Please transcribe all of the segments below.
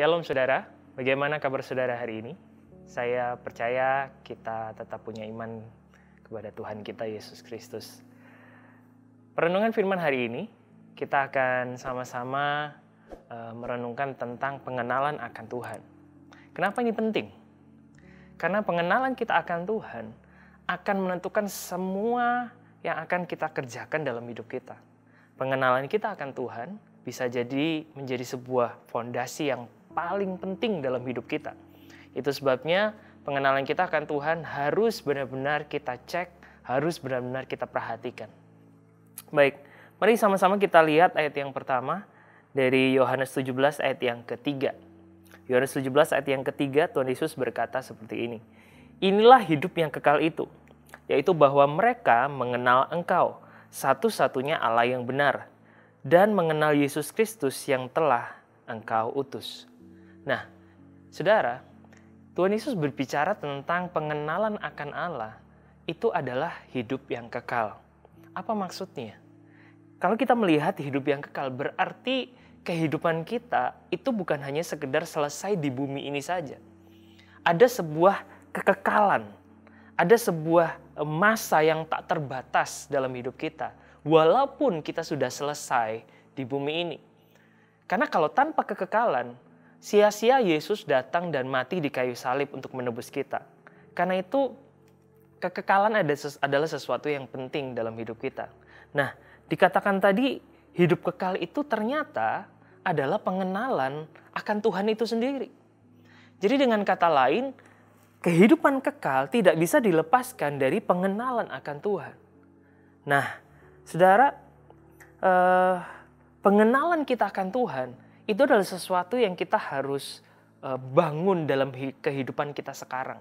Shalom saudara, bagaimana kabar saudara hari ini? Saya percaya kita tetap punya iman kepada Tuhan kita Yesus Kristus. Perenungan firman hari ini, kita akan sama-sama merenungkan tentang pengenalan akan Tuhan. Kenapa ini penting? Karena pengenalan kita akan Tuhan akan menentukan semua yang akan kita kerjakan dalam hidup kita. Pengenalan kita akan Tuhan bisa jadi menjadi sebuah fondasi yang paling penting dalam hidup kita. Itu sebabnya pengenalan kita akan Tuhan harus benar-benar kita cek, harus benar-benar kita perhatikan. Baik, mari sama-sama kita lihat ayat yang pertama dari Yohanes 17 ayat yang ketiga. Yohanes 17 ayat yang ketiga, Tuhan Yesus berkata seperti ini. Inilah hidup yang kekal itu, yaitu bahwa mereka mengenal Engkau, satu-satunya Allah yang benar, dan mengenal Yesus Kristus yang telah Engkau utus. Nah, saudara, Tuhan Yesus berbicara tentang pengenalan akan Allah, itu adalah hidup yang kekal. Apa maksudnya? Kalau kita melihat hidup yang kekal, berarti kehidupan kita itu bukan hanya sekedar selesai di bumi ini saja. Ada sebuah kekekalan, ada sebuah masa yang tak terbatas dalam hidup kita, walaupun kita sudah selesai di bumi ini. Karena kalau tanpa kekekalan, sia-sia Yesus datang dan mati di kayu salib untuk menebus kita. Karena itu, kekekalan adalah sesuatu yang penting dalam hidup kita. Nah, dikatakan tadi, hidup kekal itu ternyata adalah pengenalan akan Tuhan itu sendiri. Jadi dengan kata lain, kehidupan kekal tidak bisa dilepaskan dari pengenalan akan Tuhan. Nah, saudara, pengenalan kita akan Tuhan itu adalah sesuatu yang kita harus bangun dalam kehidupan kita sekarang.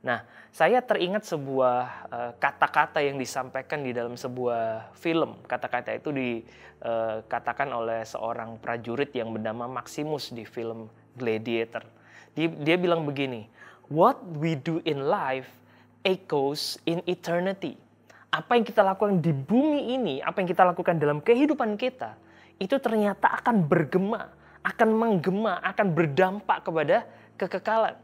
Nah, saya teringat sebuah kata-kata yang disampaikan di dalam sebuah film. Kata-kata itu dikatakan oleh seorang prajurit yang bernama Maximus di film Gladiator. Dia bilang begini, "What we do in life echoes in eternity." Apa yang kita lakukan di bumi ini, apa yang kita lakukan dalam kehidupan kita, itu ternyata akan bergema, akan menggema, akan berdampak kepada kekekalan.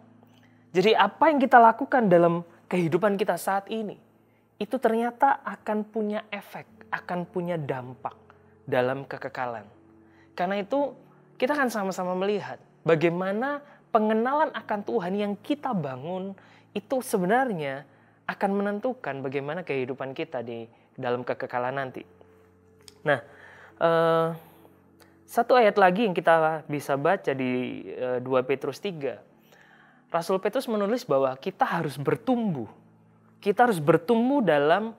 Jadi apa yang kita lakukan dalam kehidupan kita saat ini, itu ternyata akan punya efek, akan punya dampak dalam kekekalan. Karena itu kita akan sama-sama melihat bagaimana pengenalan akan Tuhan yang kita bangun itu sebenarnya akan menentukan bagaimana kehidupan kita di dalam kekekalan nanti. Nah, satu ayat lagi yang kita bisa baca di 2 Petrus 3. Rasul Petrus menulis bahwa kita harus bertumbuh. Kita harus bertumbuh dalam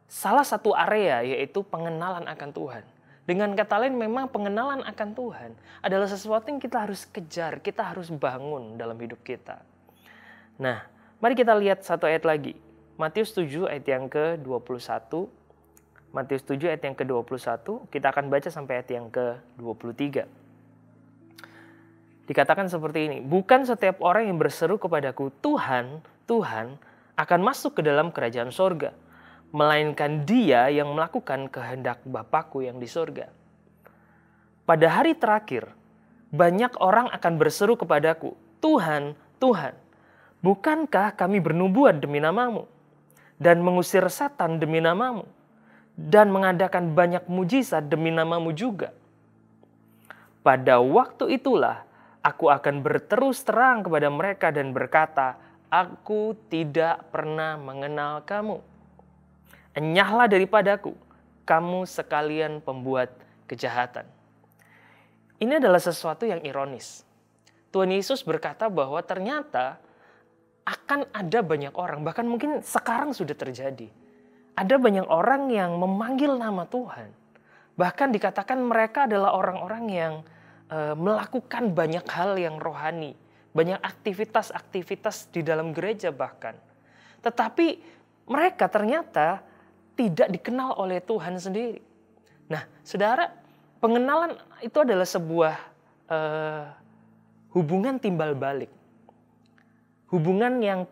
salah satu area, yaitu pengenalan akan Tuhan. Dengan kata lain, memang pengenalan akan Tuhan adalah sesuatu yang kita harus kejar, kita harus bangun dalam hidup kita. Nah, mari kita lihat satu ayat lagi. Matius 7 ayat yang ke-21. Matius 7 ayat yang ke-21, kita akan baca sampai ayat yang ke-23. Dikatakan seperti ini, "Bukan setiap orang yang berseru kepadaku, Tuhan, Tuhan, akan masuk ke dalam kerajaan sorga, melainkan dia yang melakukan kehendak Bapa-Ku yang di sorga. Pada hari terakhir, banyak orang akan berseru kepadaku, Tuhan, Tuhan, bukankah kami bernubuat demi namamu, dan mengusir setan demi namamu, dan mengadakan banyak mujizat demi namamu juga? Pada waktu itulah aku akan berterus terang kepada mereka dan berkata, Aku tidak pernah mengenal kamu. Enyahlah daripadaku, kamu sekalian pembuat kejahatan." Ini adalah sesuatu yang ironis. Tuhan Yesus berkata bahwa ternyata akan ada banyak orang, bahkan mungkin sekarang sudah terjadi. Ada banyak orang yang memanggil nama Tuhan. Bahkan dikatakan mereka adalah orang-orang yang melakukan banyak hal yang rohani. Banyak aktivitas-aktivitas di dalam gereja bahkan. Tetapi mereka ternyata tidak dikenal oleh Tuhan sendiri. Nah, saudara, pengenalan itu adalah sebuah hubungan timbal balik. Hubungan yang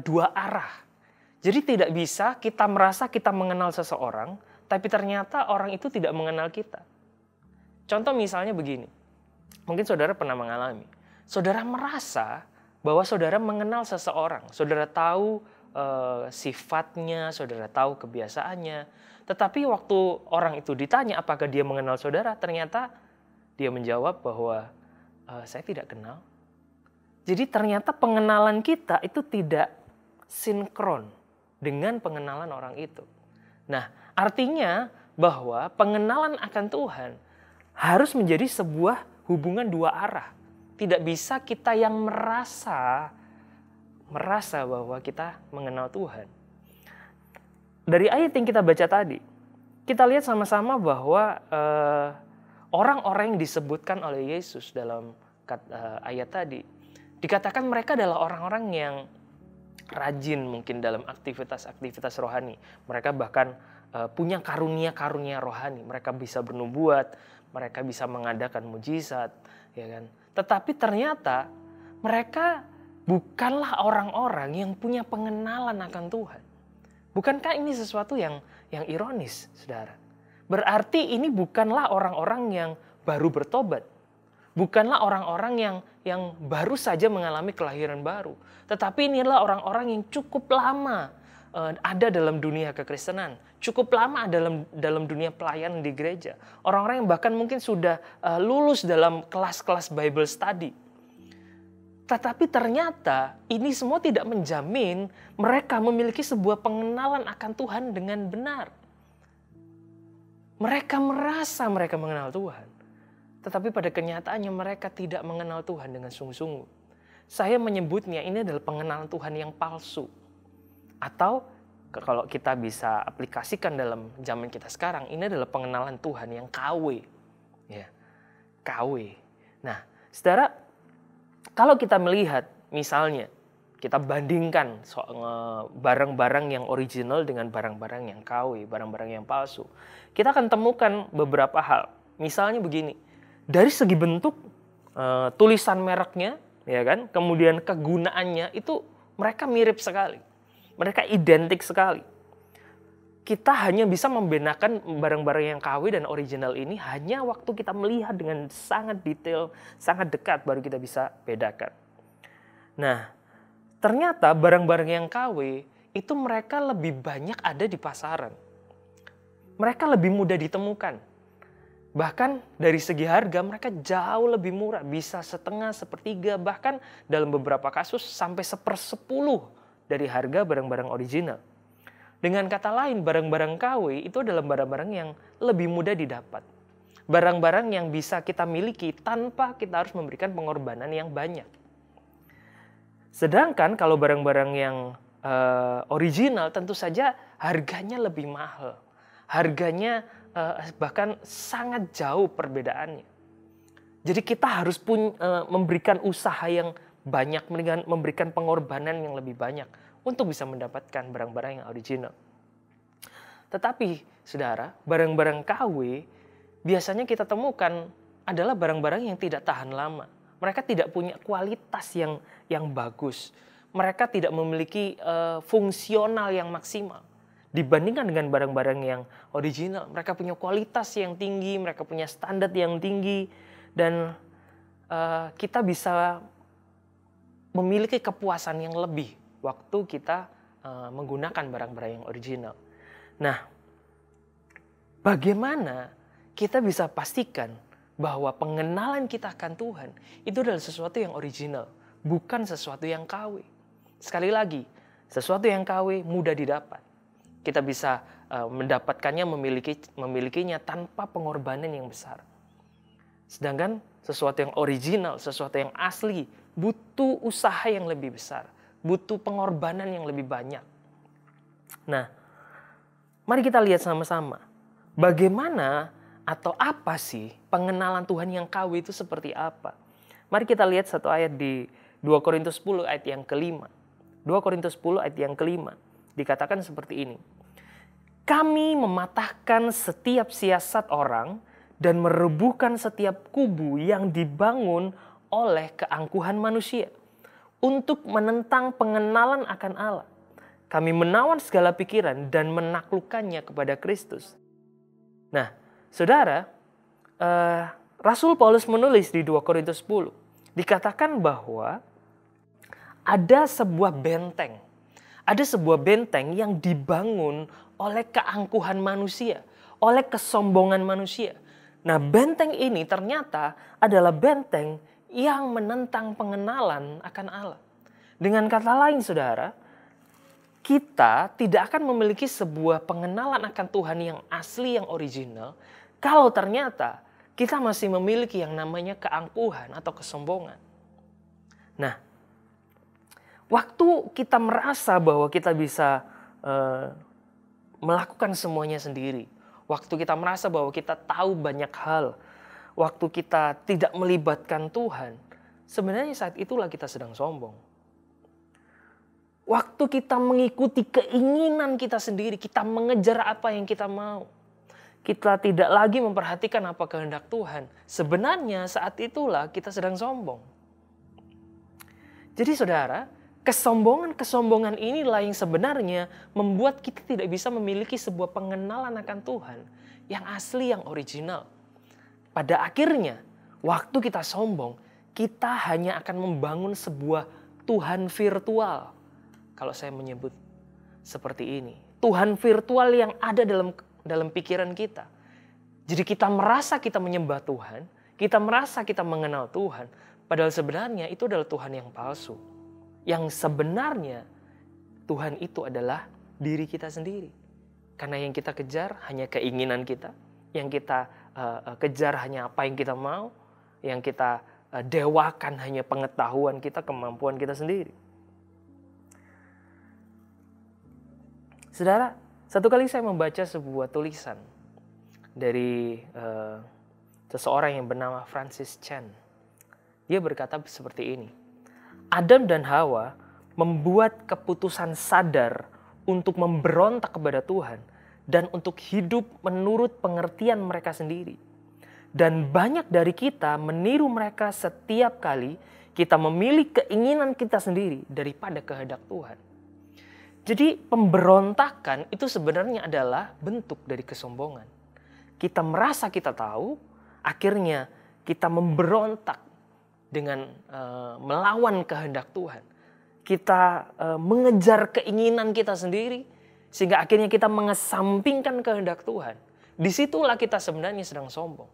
dua arah. Jadi tidak bisa kita merasa kita mengenal seseorang, tapi ternyata orang itu tidak mengenal kita. Contoh misalnya begini. Mungkin saudara pernah mengalami. Saudara merasa bahwa saudara mengenal seseorang. Saudara tahu sifatnya, saudara tahu kebiasaannya. Tetapi waktu orang itu ditanya apakah dia mengenal saudara, ternyata dia menjawab bahwa saya tidak kenal. Jadi ternyata pengenalan kita itu tidak sinkron dengan pengenalan orang itu. Nah, artinya bahwa pengenalan akan Tuhan harus menjadi sebuah hubungan dua arah. Tidak bisa kita yang merasa bahwa kita mengenal Tuhan. Dari ayat yang kita baca tadi, kita lihat sama-sama bahwa orang-orang yang disebutkan oleh Yesus dalam ayat tadi, dikatakan mereka adalah orang-orang yang rajin mungkin dalam aktivitas-aktivitas rohani. Mereka bahkan punya karunia-karunia rohani. Mereka bisa bernubuat, mereka bisa mengadakan mujizat, ya kan? Tetapi ternyata mereka bukanlah orang-orang yang punya pengenalan akan Tuhan. Bukankah ini sesuatu yang ironis, saudara? Berarti ini bukanlah orang-orang yang baru bertobat. Bukanlah orang-orang yang baru saja mengalami kelahiran baru. Tetapi inilah orang-orang yang cukup lama ada dalam dunia kekristenan. Cukup lama dalam dunia pelayanan di gereja. Orang-orang yang bahkan mungkin sudah lulus dalam kelas-kelas Bible study. Tetapi ternyata ini semua tidak menjamin mereka memiliki sebuah pengenalan akan Tuhan dengan benar. Mereka merasa mereka mengenal Tuhan. Tetapi pada kenyataannya mereka tidak mengenal Tuhan dengan sungguh-sungguh. Saya menyebutnya ini adalah pengenalan Tuhan yang palsu. Atau kalau kita bisa aplikasikan dalam zaman kita sekarang, ini adalah pengenalan Tuhan yang KW. Ya, KW. Nah, saudara, kalau kita melihat misalnya, kita bandingkan barang-barang yang original dengan barang-barang yang KW, barang-barang yang palsu. Kita akan temukan beberapa hal. Misalnya begini, dari segi bentuk, tulisan mereknya, ya kan, kemudian kegunaannya itu mereka mirip sekali. Mereka identik sekali. Kita hanya bisa membedakan barang-barang yang KW dan original ini hanya waktu kita melihat dengan sangat detail, sangat dekat baru kita bisa bedakan. Nah, ternyata barang-barang yang KW itu mereka lebih banyak ada di pasaran. Mereka lebih mudah ditemukan. Bahkan dari segi harga mereka jauh lebih murah, bisa setengah, sepertiga, bahkan dalam beberapa kasus sampai 1/10 dari harga barang-barang original. Dengan kata lain, barang-barang KW itu adalah barang-barang yang lebih mudah didapat. Barang-barang yang bisa kita miliki tanpa kita harus memberikan pengorbanan yang banyak. Sedangkan kalau barang-barang yang original tentu saja harganya lebih mahal. Harganya bahkan sangat jauh perbedaannya. Jadi kita harus memberikan usaha yang banyak, memberikan pengorbanan yang lebih banyak untuk bisa mendapatkan barang-barang yang original. Tetapi, saudara, barang-barang KW biasanya kita temukan adalah barang-barang yang tidak tahan lama. Mereka tidak punya kualitas yang bagus. Mereka tidak memiliki fungsional yang maksimal. Dibandingkan dengan barang-barang yang original, mereka punya kualitas yang tinggi, mereka punya standar yang tinggi, dan kita bisa memiliki kepuasan yang lebih waktu kita menggunakan barang-barang yang original. Nah, bagaimana kita bisa pastikan bahwa pengenalan kita akan Tuhan itu adalah sesuatu yang original, bukan sesuatu yang KW. Sekali lagi, sesuatu yang KW mudah didapat. Kita bisa mendapatkannya, memilikinya tanpa pengorbanan yang besar. Sedangkan sesuatu yang original, sesuatu yang asli, butuh usaha yang lebih besar, butuh pengorbanan yang lebih banyak. Nah, mari kita lihat sama-sama. Bagaimana atau apa sih pengenalan Tuhan yang KW itu seperti apa? Mari kita lihat satu ayat di 2 Korintus 10 ayat yang kelima. 2 Korintus 10 ayat yang kelima. Dikatakan seperti ini. Kami mematahkan setiap siasat orang dan merebuhkan setiap kubu yang dibangun oleh keangkuhan manusia untuk menentang pengenalan akan Allah. Kami menawan segala pikiran dan menaklukkannya kepada Kristus. Nah, saudara, Rasul Paulus menulis di 2 Korintus 10, dikatakan bahwa ada sebuah benteng. Ada sebuah benteng yang dibangun oleh keangkuhan manusia, oleh kesombongan manusia. Nah, benteng ini ternyata adalah benteng yang menentang pengenalan akan Allah. Dengan kata lain, saudara, kita tidak akan memiliki sebuah pengenalan akan Tuhan yang asli, yang original, kalau ternyata kita masih memiliki yang namanya keangkuhan atau kesombongan. Nah, waktu kita merasa bahwa kita bisa melakukan semuanya sendiri, waktu kita merasa bahwa kita tahu banyak hal, waktu kita tidak melibatkan Tuhan, sebenarnya saat itulah kita sedang sombong. Waktu kita mengikuti keinginan kita sendiri, kita mengejar apa yang kita mau, kita tidak lagi memperhatikan apa kehendak Tuhan, sebenarnya saat itulah kita sedang sombong. Jadi saudara, kesombongan inilah yang sebenarnya membuat kita tidak bisa memiliki sebuah pengenalan akan Tuhan yang asli, yang original. Pada akhirnya, waktu kita sombong, kita hanya akan membangun sebuah Tuhan virtual. Kalau saya menyebut seperti ini, Tuhan virtual yang ada dalam pikiran kita. Jadi kita merasa kita menyembah Tuhan, kita merasa kita mengenal Tuhan, padahal sebenarnya itu adalah Tuhan yang palsu. Yang sebenarnya Tuhan itu adalah diri kita sendiri. Karena yang kita kejar hanya keinginan kita, yang kita kejar hanya apa yang kita mau, yang kita dewakan hanya pengetahuan kita, kemampuan kita sendiri. Saudara, satu kali saya membaca sebuah tulisan dari seseorang yang bernama Francis Chan. Dia berkata seperti ini, Adam dan Hawa membuat keputusan sadar untuk memberontak kepada Tuhan dan untuk hidup menurut pengertian mereka sendiri. Dan banyak dari kita meniru mereka setiap kali kita memilih keinginan kita sendiri daripada kehendak Tuhan. Jadi pemberontakan itu sebenarnya adalah bentuk dari kesombongan. Kita merasa kita tahu, akhirnya kita memberontak dengan melawan kehendak Tuhan. Kita mengejar keinginan kita sendiri, sehingga akhirnya kita mengesampingkan kehendak Tuhan. Disitulah kita sebenarnya sedang sombong.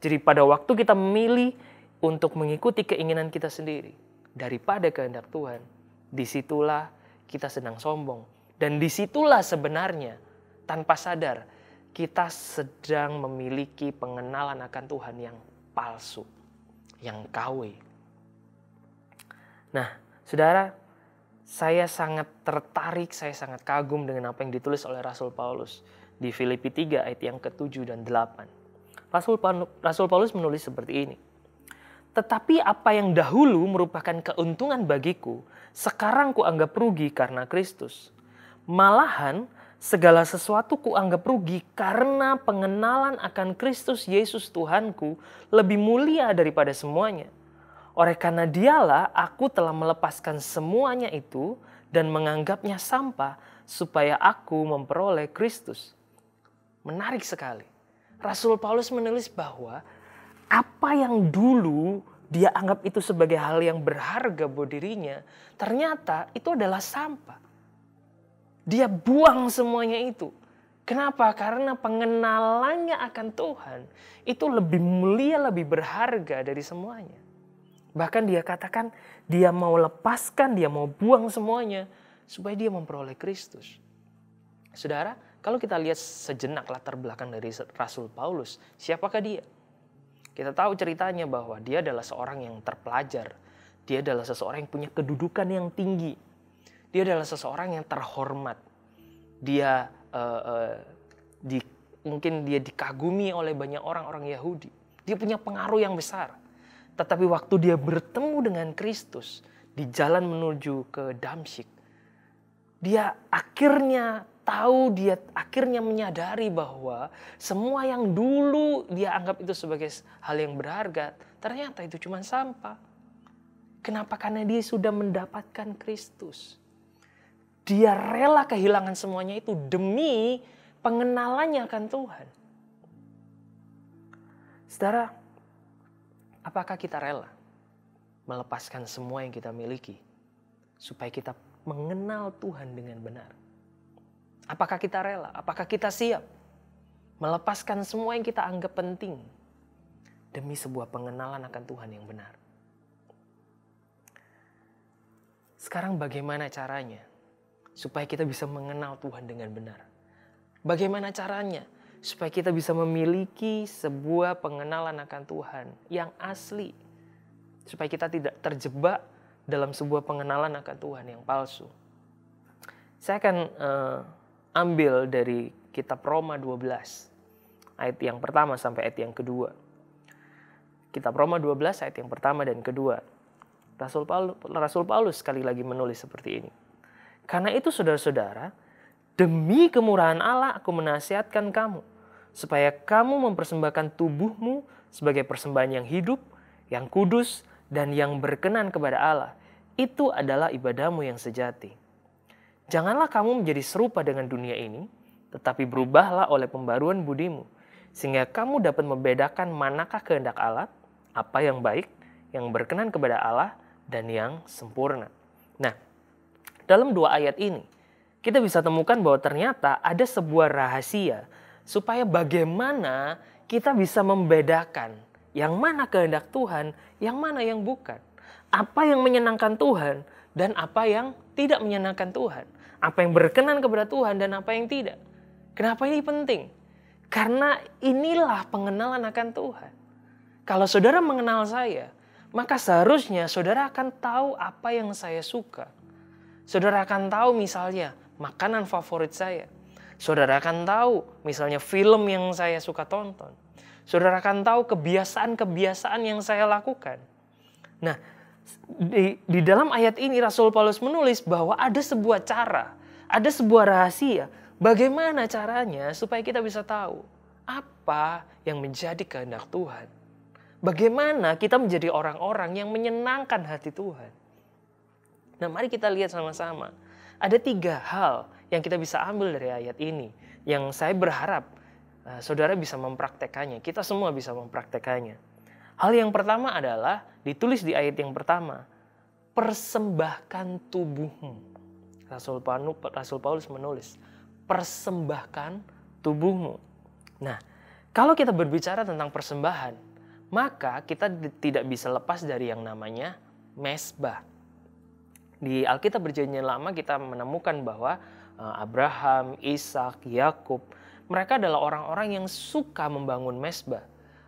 Jadi pada waktu kita memilih untuk mengikuti keinginan kita sendiri daripada kehendak Tuhan, disitulah kita sedang sombong. Dan disitulah sebenarnya tanpa sadar kita sedang memiliki pengenalan akan Tuhan yang palsu, yang KW. Nah, saudara, saya sangat tertarik, saya sangat kagum dengan apa yang ditulis oleh Rasul Paulus di Filipi 3 ayat yang ke-7 dan 8. Rasul Paulus menulis seperti ini. Tetapi apa yang dahulu merupakan keuntungan bagiku, sekarang kuanggap rugi karena Kristus. Malahan segala sesuatu kuanggap rugi karena pengenalan akan Kristus Yesus Tuhanku lebih mulia daripada semuanya. Oleh karena dialah aku telah melepaskan semuanya itu dan menganggapnya sampah supaya aku memperoleh Kristus. Menarik sekali. Rasul Paulus menulis bahwa apa yang dulu dia anggap itu sebagai hal yang berharga buat dirinya, ternyata itu adalah sampah. Dia buang semuanya itu. Kenapa? Karena pengenalannya akan Tuhan itu lebih mulia, lebih berharga dari semuanya. Bahkan dia katakan dia mau lepaskan, dia mau buang semuanya supaya dia memperoleh Kristus. Saudara, kalau kita lihat sejenak latar belakang dari Rasul Paulus, siapakah dia? Kita tahu ceritanya bahwa dia adalah seorang yang terpelajar. Dia adalah seseorang yang punya kedudukan yang tinggi. Dia adalah seseorang yang terhormat. Dia mungkin dia dikagumi oleh banyak orang-orang Yahudi. Dia punya pengaruh yang besar. Tetapi waktu dia bertemu dengan Kristus di jalan menuju ke Damsyik, dia akhirnya tahu, dia akhirnya menyadari bahwa semua yang dulu dia anggap itu sebagai hal yang berharga, ternyata itu cuma sampah. Kenapa? Karena dia sudah mendapatkan Kristus. Dia rela kehilangan semuanya itu demi pengenalannya akan Tuhan. Saudara, Apakah kita rela melepaskan semua yang kita miliki supaya kita mengenal Tuhan dengan benar? Apakah kita rela? Apakah kita siap melepaskan semua yang kita anggap penting demi sebuah pengenalan akan Tuhan yang benar? Sekarang bagaimana caranya supaya kita bisa mengenal Tuhan dengan benar? Bagaimana caranya supaya kita bisa memiliki sebuah pengenalan akan Tuhan yang asli? Supaya kita tidak terjebak dalam sebuah pengenalan akan Tuhan yang palsu. Saya akan ambil dari kitab Roma 12, ayat yang pertama sampai ayat yang kedua. Kitab Roma 12 ayat yang pertama dan kedua. Rasul Paulus sekali lagi menulis seperti ini. Karena itu saudara-saudara, demi kemurahan Allah aku menasihatkan kamu, supaya kamu mempersembahkan tubuhmu sebagai persembahan yang hidup, yang kudus, dan yang berkenan kepada Allah. Itu adalah ibadahmu yang sejati. Janganlah kamu menjadi serupa dengan dunia ini, tetapi berubahlah oleh pembaruan budimu, sehingga kamu dapat membedakan manakah kehendak Allah, apa yang baik, yang berkenan kepada Allah, dan yang sempurna. Nah, dalam dua ayat ini, kita bisa temukan bahwa ternyata ada sebuah rahasia supaya bagaimana kita bisa membedakan yang mana kehendak Tuhan, yang mana yang bukan. Apa yang menyenangkan Tuhan dan apa yang tidak menyenangkan Tuhan. Apa yang berkenan kepada Tuhan dan apa yang tidak. Kenapa ini penting? Karena inilah pengenalan akan Tuhan. Kalau saudara mengenal saya, maka seharusnya saudara akan tahu apa yang saya suka. Saudara akan tahu misalnya makanan favorit saya. Saudara akan tahu misalnya film yang saya suka tonton. Saudara akan tahu kebiasaan-kebiasaan yang saya lakukan. Nah, di dalam ayat ini Rasul Paulus menulis bahwa ada sebuah cara, ada sebuah rahasia. Bagaimana caranya supaya kita bisa tahu apa yang menjadi kehendak Tuhan. Bagaimana kita menjadi orang-orang yang menyenangkan hati Tuhan. Nah, mari kita lihat sama-sama. Ada 3 hal yang kita bisa ambil dari ayat ini. Yang saya berharap saudara bisa mempraktekannya. Kita semua bisa mempraktekannya. Hal yang pertama adalah ditulis di ayat yang pertama. Persembahkan tubuhmu. Rasul Paulus menulis. Persembahkan tubuhmu. Nah, kalau kita berbicara tentang persembahan, maka kita tidak bisa lepas dari yang namanya mezbah. Di Alkitab Perjanjian Lama kita menemukan bahwa Abraham, Ishak, Yakub, mereka adalah orang-orang yang suka membangun mezbah.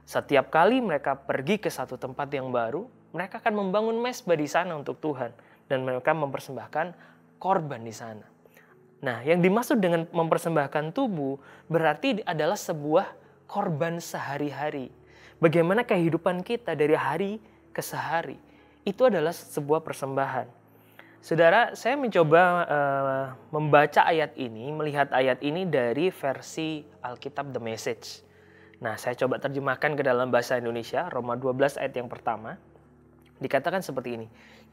Setiap kali mereka pergi ke satu tempat yang baru, mereka akan membangun mezbah di sana untuk Tuhan. Dan mereka mempersembahkan korban di sana. Nah, yang dimaksud dengan mempersembahkan tubuh berarti adalah sebuah korban sehari-hari. Bagaimana kehidupan kita dari hari ke sehari. Itu adalah sebuah persembahan. Saudara, saya mencoba membaca ayat ini, melihat ayat ini dari versi Alkitab The Message. Nah, saya coba terjemahkan ke dalam bahasa Indonesia, Roma 12 ayat yang pertama. Dikatakan seperti ini.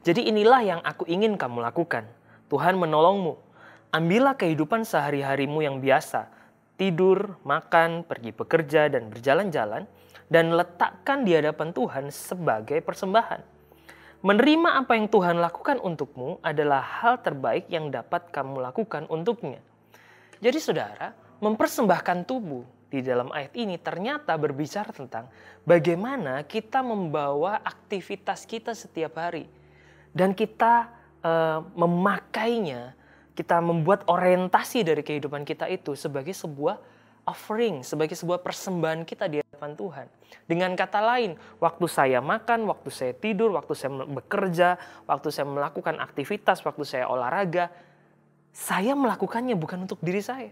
Jadi inilah yang aku ingin kamu lakukan. Tuhan menolongmu. Ambillah kehidupan sehari-harimu yang biasa. Tidur, makan, pergi bekerja, dan berjalan-jalan. Dan letakkan di hadapan Tuhan sebagai persembahan. Menerima apa yang Tuhan lakukan untukmu adalah hal terbaik yang dapat kamu lakukan untuknya. Jadi saudara, mempersembahkan tubuh di dalam ayat ini ternyata berbicara tentang bagaimana kita membawa aktivitas kita setiap hari. Dan kita memakainya, kita membuat orientasi dari kehidupan kita itu sebagai sebuah offering, sebagai sebuah persembahan kita di hadapan Tuhan. Dengan kata lain, waktu saya makan, waktu saya tidur, waktu saya bekerja, waktu saya melakukan aktivitas, waktu saya olahraga, saya melakukannya bukan untuk diri saya.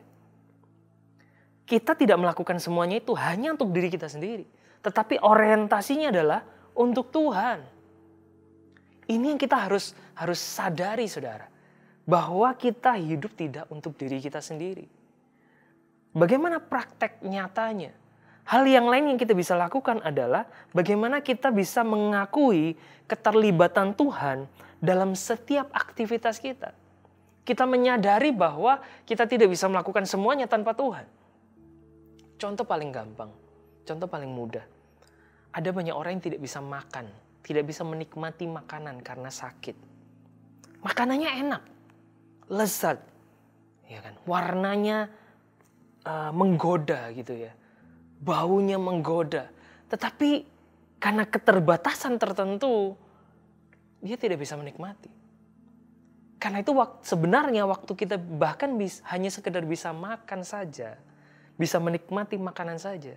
Kita tidak melakukan semuanya itu hanya untuk diri kita sendiri. Tetapi orientasinya adalah untuk Tuhan. Ini yang kita harus sadari, saudara. Bahwa kita hidup tidak untuk diri kita sendiri. Bagaimana praktek nyatanya? Hal yang lain yang kita bisa lakukan adalah bagaimana kita bisa mengakui keterlibatan Tuhan dalam setiap aktivitas kita. Kita menyadari bahwa kita tidak bisa melakukan semuanya tanpa Tuhan. Contoh paling gampang, contoh paling mudah. Ada banyak orang yang tidak bisa makan, tidak bisa menikmati makanan karena sakit. Makanannya enak, lezat, ya kan? Warnanya menggoda gitu ya, baunya menggoda. Tetapi karena keterbatasan tertentu, dia tidak bisa menikmati. Karena itu sebenarnya waktu kita bahkan hanya sekedar bisa makan saja, bisa menikmati makanan saja,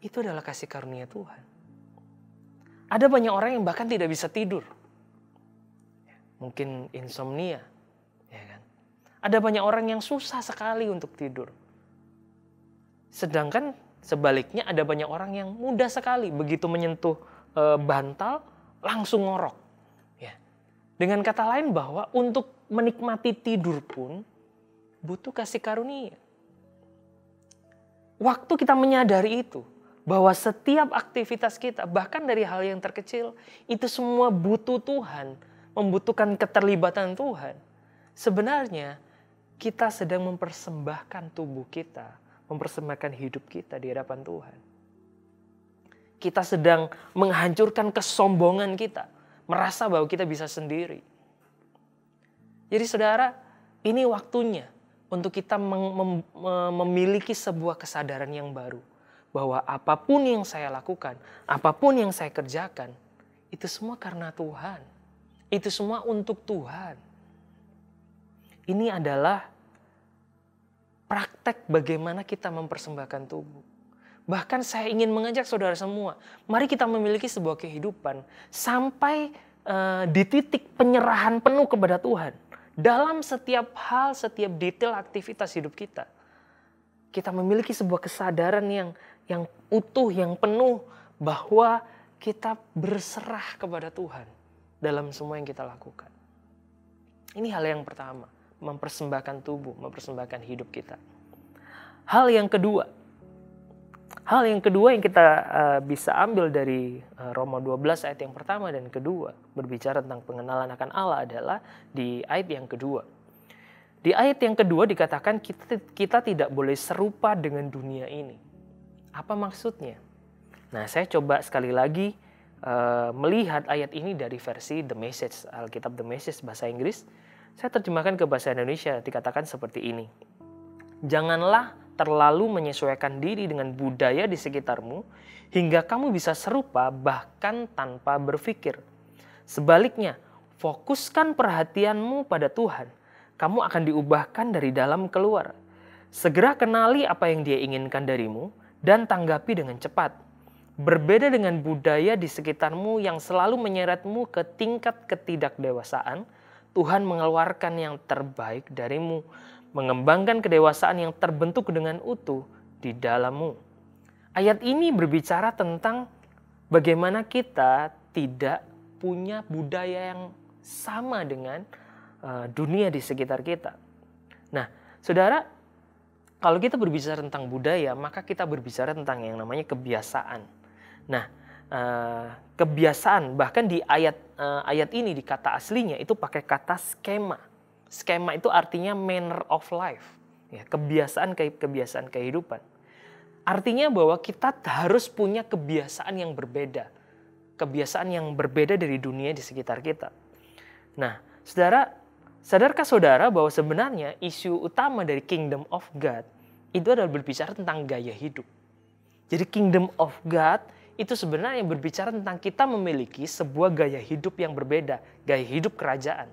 itu adalah kasih karunia Tuhan. Ada banyak orang yang bahkan tidak bisa tidur. Mungkin insomnia. Ya kan? Ada banyak orang yang susah sekali untuk tidur. Sedangkan sebaliknya ada banyak orang yang mudah sekali. Begitu menyentuh bantal, langsung ngorok. Ya. Dengan kata lain bahwa untuk menikmati tidur pun butuh kasih karunia. Waktu kita menyadari itu, bahwa setiap aktivitas kita, bahkan dari hal yang terkecil, itu semua butuh Tuhan, membutuhkan keterlibatan Tuhan. Sebenarnya kita sedang mempersembahkan tubuh kita, mempersembahkan hidup kita di hadapan Tuhan. Kita sedang menghancurkan kesombongan kita, merasa bahwa kita bisa sendiri. Jadi saudara, ini waktunya untuk kita memiliki sebuah kesadaran yang baru. Bahwa apapun yang saya lakukan, apapun yang saya kerjakan, itu semua karena Tuhan. Itu semua untuk Tuhan. Ini adalah praktek bagaimana kita mempersembahkan tubuh. Bahkan saya ingin mengajak saudara semua, mari kita memiliki sebuah kehidupan sampai di titik penyerahan penuh kepada Tuhan. Dalam setiap hal, setiap detail aktivitas hidup kita. Kita memiliki sebuah kesadaran yang utuh, yang penuh, bahwa kita berserah kepada Tuhan dalam semua yang kita lakukan. Ini hal yang pertama, mempersembahkan tubuh, mempersembahkan hidup kita. Hal yang kedua yang kita bisa ambil dari Roma 12 ayat yang pertama dan kedua, berbicara tentang pengenalan akan Allah adalah di ayat yang kedua. Di ayat yang kedua dikatakan kita tidak boleh serupa dengan dunia ini. Apa maksudnya? Nah, saya coba sekali lagi melihat ayat ini dari versi The Message, Alkitab The Message bahasa Inggris. Saya terjemahkan ke bahasa Indonesia, dikatakan seperti ini. Janganlah terlalu menyesuaikan diri dengan budaya di sekitarmu, hingga kamu bisa serupa bahkan tanpa berpikir. Sebaliknya, fokuskan perhatianmu pada Tuhan. Kamu akan diubahkan dari dalam keluar. Segera kenali apa yang Dia inginkan darimu, dan tanggapi dengan cepat. Berbeda dengan budaya di sekitarmu yang selalu menyeretmu ke tingkat ketidakdewasaan, Tuhan mengeluarkan yang terbaik darimu, mengembangkan kedewasaan yang terbentuk dengan utuh di dalammu. Ayat ini berbicara tentang bagaimana kita tidak punya budaya yang sama dengan dunia di sekitar kita. Nah, saudara, kalau kita berbicara tentang budaya, maka kita berbicara tentang yang namanya kebiasaan. Nah, kebiasaan bahkan di ayat ini di kata aslinya itu pakai kata skema. Skema itu artinya manner of life, ya, kebiasaan kehidupan. Artinya bahwa kita harus punya kebiasaan yang berbeda. Kebiasaan yang berbeda dari dunia di sekitar kita. Nah, sadarkah saudara bahwa sebenarnya isu utama dari Kingdom of God itu adalah berbicara tentang gaya hidup. Jadi Kingdom of God itu sebenarnya berbicara tentang kita memiliki sebuah gaya hidup yang berbeda. Gaya hidup kerajaan.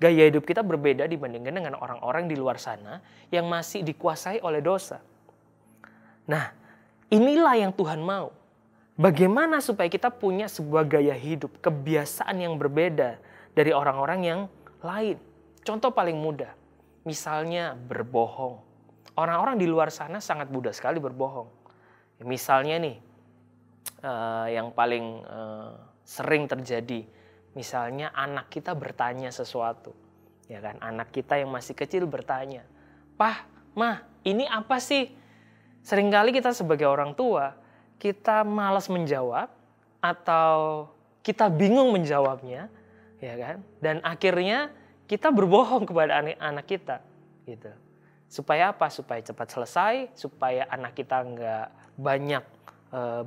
Gaya hidup kita berbeda dibandingkan dengan orang-orang di luar sana yang masih dikuasai oleh dosa. Nah, inilah yang Tuhan mau. Bagaimana supaya kita punya sebuah gaya hidup, kebiasaan yang berbeda dari orang-orang yang lain. Contoh paling mudah, misalnya berbohong. Orang-orang di luar sana sangat mudah sekali berbohong. Misalnya nih, yang paling sering terjadi, misalnya anak kita bertanya sesuatu, ya kan? Anak kita yang masih kecil bertanya, "Pah, Mah, ini apa sih?" Seringkali kita sebagai orang tua, kita malas menjawab atau kita bingung menjawabnya, ya kan? Dan akhirnya kita berbohong kepada anak kita, gitu. Supaya apa? Supaya cepat selesai, supaya anak kita nggak banyak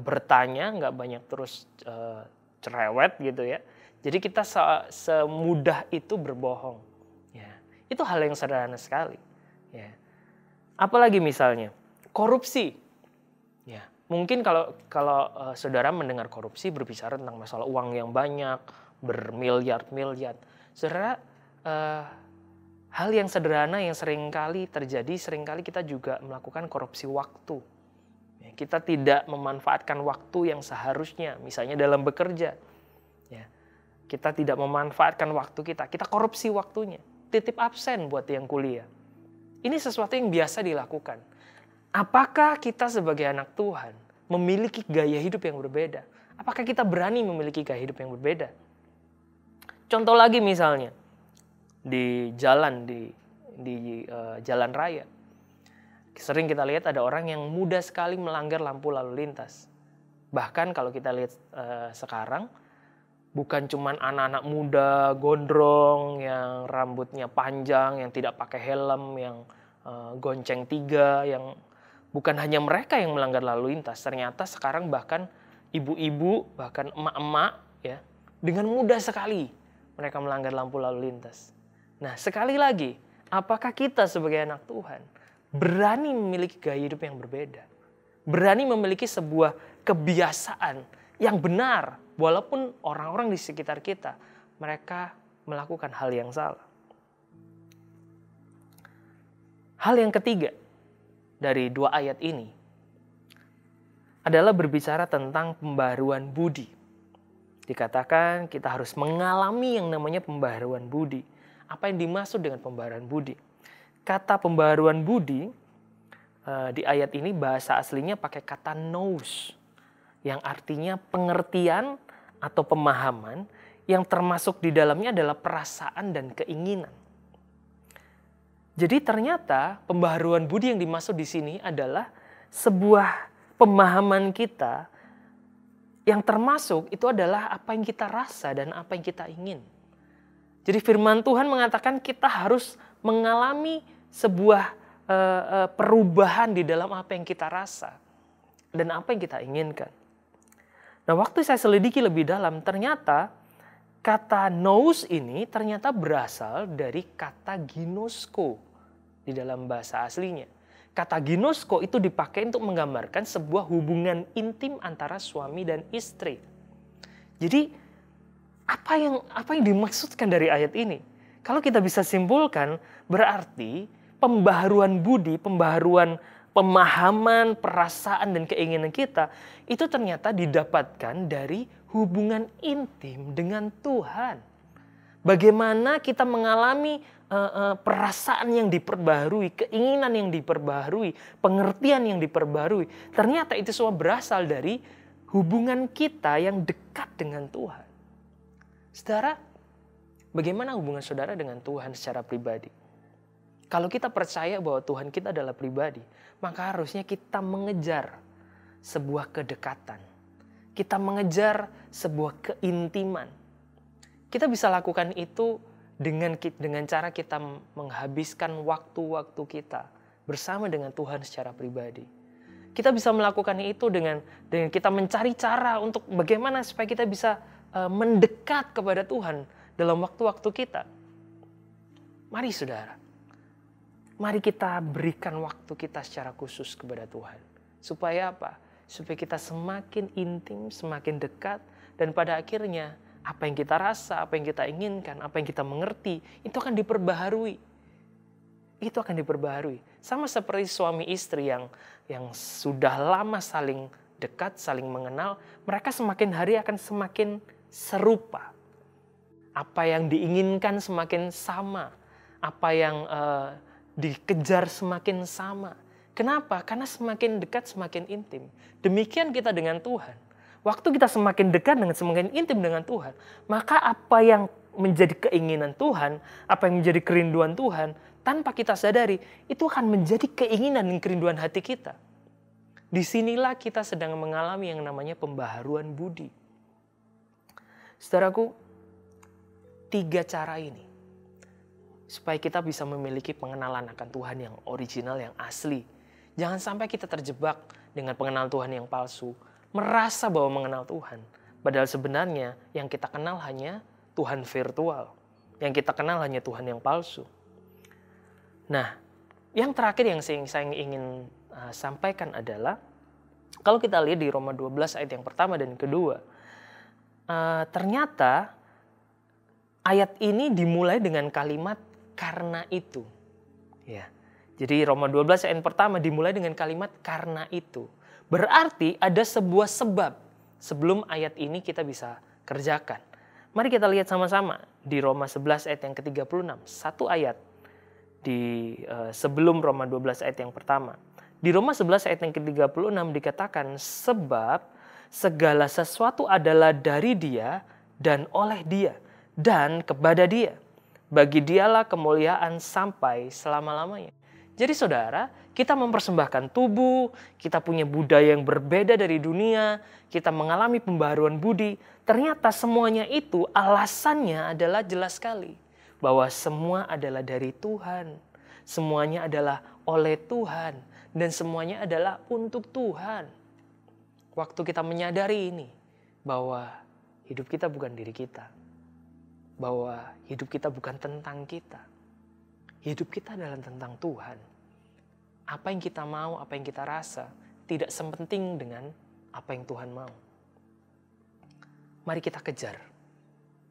bertanya, nggak banyak terus cerewet gitu ya. Jadi kita semudah itu berbohong. Ya, itu hal yang sederhana sekali. Ya. Apalagi misalnya korupsi. Ya, mungkin kalau saudara mendengar korupsi berbicara tentang masalah uang yang banyak, bermiliar-miliar. Saudara, hal yang sederhana yang seringkali terjadi, seringkali kita juga melakukan korupsi waktu. Ya, kita tidak memanfaatkan waktu yang seharusnya, misalnya dalam bekerja. Ya, kita tidak memanfaatkan waktu kita korupsi waktunya. Titip absen buat yang kuliah. Ini sesuatu yang biasa dilakukan. Apakah kita sebagai anak Tuhan memiliki gaya hidup yang berbeda? Apakah kita berani memiliki gaya hidup yang berbeda? Contoh lagi misalnya, di jalan, di jalan raya. Sering kita lihat ada orang yang mudah sekali melanggar lampu lalu lintas. Bahkan kalau kita lihat sekarang, bukan cuma anak-anak muda, gondrong, yang rambutnya panjang, yang tidak pakai helm, yang gonceng tiga, yang bukan hanya mereka yang melanggar lalu lintas. Ternyata sekarang bahkan ibu-ibu, bahkan emak-emak, ya, dengan mudah sekali mereka melanggar lampu lalu lintas. Nah, sekali lagi, apakah kita sebagai anak Tuhan berani memiliki gaya hidup yang berbeda? Berani memiliki sebuah kebiasaan yang benar, walaupun orang-orang di sekitar kita, mereka melakukan hal yang salah. Hal yang ketiga dari 2 ayat ini adalah berbicara tentang pembaharuan budi. Dikatakan kita harus mengalami yang namanya pembaharuan budi. Apa yang dimaksud dengan pembaharuan budi? Kata pembaharuan budi di ayat ini bahasa aslinya pakai kata nous, yang artinya pengertian atau pemahaman yang termasuk di dalamnya adalah perasaan dan keinginan. Jadi ternyata pembaharuan budi yang dimaksud di sini adalah sebuah pemahaman kita yang termasuk itu adalah apa yang kita rasa dan apa yang kita ingin. Jadi firman Tuhan mengatakan kita harus mengalami sebuah perubahan di dalam apa yang kita rasa dan apa yang kita inginkan. Nah, waktu saya selidiki lebih dalam, ternyata kata nous ini ternyata berasal dari kata ginosko di dalam bahasa aslinya. Kata ginosko itu dipakai untuk menggambarkan sebuah hubungan intim antara suami dan istri. Jadi apa yang dimaksudkan dari ayat ini? Kalau kita bisa simpulkan, berarti pembaharuan budi, pembaharuan pemahaman, perasaan, dan keinginan kita itu ternyata didapatkan dari hubungan intim dengan Tuhan. Bagaimana kita mengalami perasaan yang diperbaharui, keinginan yang diperbaharui, pengertian yang diperbaharui. Ternyata itu semua berasal dari hubungan kita yang dekat dengan Tuhan. Saudara, bagaimana hubungan saudara dengan Tuhan secara pribadi? Kalau kita percaya bahwa Tuhan kita adalah pribadi, maka harusnya kita mengejar sebuah kedekatan. Kita mengejar sebuah keintiman. Kita bisa lakukan itu dengan cara kita menghabiskan waktu-waktu kita bersama dengan Tuhan secara pribadi. Kita bisa melakukan itu dengan kita mencari cara untuk bagaimana supaya kita bisa mendekat kepada Tuhan dalam waktu-waktu kita. Mari saudara, mari kita berikan waktu kita secara khusus kepada Tuhan. Supaya apa? Supaya kita semakin intim, semakin dekat, dan pada akhirnya apa yang kita rasa, apa yang kita inginkan, apa yang kita mengerti, itu akan diperbaharui. Itu akan diperbaharui. Sama seperti suami istri yang sudah lama saling dekat, saling mengenal, mereka semakin hari akan semakin serupa. Apa yang diinginkan semakin sama. Apa yang dikejar semakin sama. Kenapa? Karena semakin dekat, semakin intim. Demikian kita dengan Tuhan. Waktu kita semakin dekat dengan semakin intim dengan Tuhan, maka apa yang menjadi keinginan Tuhan, apa yang menjadi kerinduan Tuhan, tanpa kita sadari, itu akan menjadi keinginan dan kerinduan hati kita. Disinilah kita sedang mengalami yang namanya pembaharuan budi. Saudaraku, 3 cara ini supaya kita bisa memiliki pengenalan akan Tuhan yang original, yang asli. Jangan sampai kita terjebak dengan pengenalan Tuhan yang palsu. merasa bahwa mengenal Tuhan. Padahal sebenarnya yang kita kenal hanya Tuhan virtual. Yang kita kenal hanya Tuhan yang palsu. Nah, yang terakhir yang saya ingin sampaikan adalah, kalau kita lihat di Roma 12 ayat yang pertama dan kedua, ternyata ayat ini dimulai dengan kalimat karena itu. Ya. Jadi Roma 12 ayat pertama dimulai dengan kalimat karena itu. Berarti ada sebuah sebab sebelum ayat ini kita bisa kerjakan. Mari kita lihat sama-sama di Roma 11 ayat yang ke-36. Satu ayat di sebelum Roma 12 ayat yang pertama. Di Roma 11 ayat yang ke-36 dikatakan, sebab segala sesuatu adalah dari Dia dan oleh Dia dan kepada Dia. Bagi Dialah kemuliaan sampai selama-lamanya. Jadi saudara, kita mempersembahkan tubuh, kita punya budaya yang berbeda dari dunia, kita mengalami pembaharuan budi. Ternyata semuanya itu alasannya adalah jelas sekali. Bahwa semua adalah dari Tuhan. Semuanya adalah oleh Tuhan. Dan semuanya adalah untuk Tuhan. Waktu kita menyadari ini, bahwa hidup kita bukan diri kita. Bahwa hidup kita bukan tentang kita. Hidup kita adalah tentang Tuhan. Apa yang kita mau, apa yang kita rasa, tidak sepenting dengan apa yang Tuhan mau. Mari kita kejar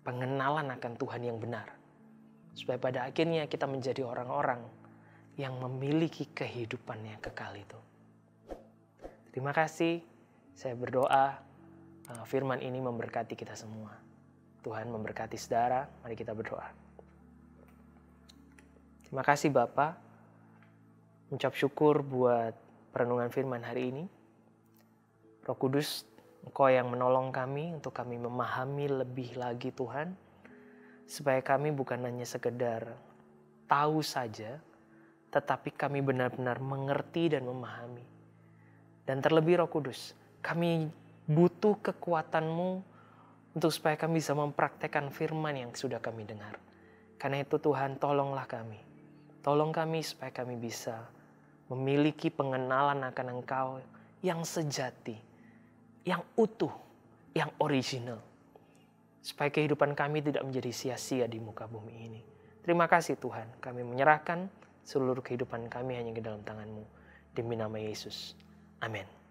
pengenalan akan Tuhan yang benar. Supaya pada akhirnya kita menjadi orang-orang yang memiliki kehidupan yang kekal itu. Terima kasih. Saya berdoa firman ini memberkati kita semua. Tuhan memberkati saudara. Mari kita berdoa. Terima kasih Bapa, ucap syukur buat perenungan firman hari ini. Roh Kudus, Engkau yang menolong kami untuk kami memahami lebih lagi Tuhan. Supaya kami bukan hanya sekedar tahu saja, tetapi kami benar-benar mengerti dan memahami. Dan terlebih Roh Kudus, kami butuh kekuatan-Mu untuk supaya kami bisa mempraktekkan firman yang sudah kami dengar. Karena itu Tuhan, tolonglah kami. Tolong kami supaya kami bisa memiliki pengenalan akan Engkau yang sejati, yang utuh, yang original. Supaya kehidupan kami tidak menjadi sia-sia di muka bumi ini. Terima kasih Tuhan, kami menyerahkan seluruh kehidupan kami hanya ke dalam tangan-Mu. Demi nama Yesus. Amin.